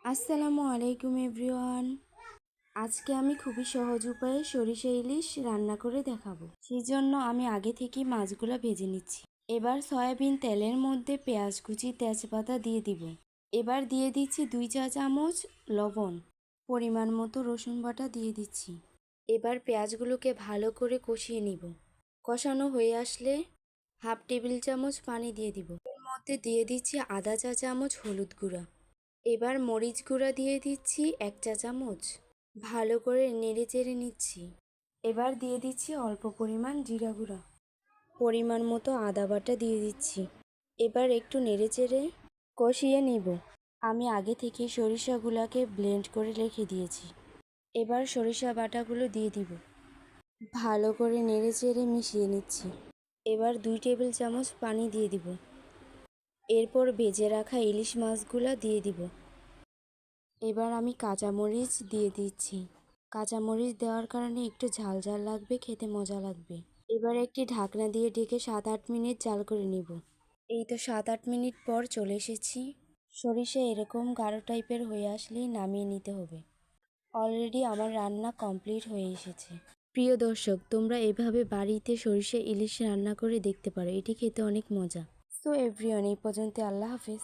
আসসালামু আলাইকুম এভরিওয়ান। আজকে আমি খুবই সহজ উপায়ে সরিষা ইলিশ রান্না করে দেখাবো। সেই জন্য আমি আগে থেকেই মাছগুলো ভেজে নিচ্ছি। এবার সয়াবিন তেলের মধ্যে পেঁয়াজ কুচি তেজপাতা দিয়ে দিব। এবার দিয়ে দিচ্ছি 2 চা চামচ লবণ, পরিমাণ মতো রসুন বাটা দিয়ে দিচ্ছি। এবার পেঁয়াজগুলোকে ভালো করে কষিয়ে নিব। কষানো হয়ে আসলে হাফ টেবিল চামচ পানি দিয়ে দিব। এর মধ্যে দিয়ে দিচ্ছি আধা চা চামচ হলুদ গুঁড়া। এবার মরিচ গুঁড়া দিয়ে দিচ্ছি 1 চা চামচ। ভালো করে নেড়ে চেড়ে নিচ্ছি। এবার দিয়ে দিচ্ছি অল্প পরিমাণ জিরা গুঁড়া, পরিমাণ মতো আদা বাটা দিয়ে দিচ্ছি। এবার একটু নেড়ে চেড়ে কষিয়ে নিব। আমি আগে থেকে সরিষাগুলোকে ব্লেন্ড করে রেখে দিয়েছি। এবার সরিষা বাটাগুলো দিয়ে দিব। ভালো করে নেড়ে চেড়ে মিশিয়ে নিচ্ছি। এবার 2 টেবিল চামচ পানি দিয়ে দিব। এরপর ভেজে রাখা ইলিশ মাছগুলো দিয়ে দিব। এবার আমি কাঁচামরিচ দিয়ে দিচ্ছি। কাঁচামরিচ দেওয়ার কারণে একটু ঝাল ঝাল লাগবে, খেতে মজা লাগবে। এবার একটি ঢাকনা দিয়ে ঢেকে 7-8 মিনিট জাল করে নিব। এই তো 7-8 মিনিট পর চলে এসেছি। সরিষা এরকম গাঢ় টাইপের হয়ে আসলেই নামিয়ে নিতে হবে। অলরেডি আমার রান্না কমপ্লিট হয়ে এসেছে। প্রিয় দর্শক, তোমরা এভাবে বাড়িতে সরিষা ইলিশ রান্না করে দেখতে পারো, এটি খেতে অনেক মজা। সো এভরিওয়ান, এই পর্যন্ত, আল্লাহ হাফেজ।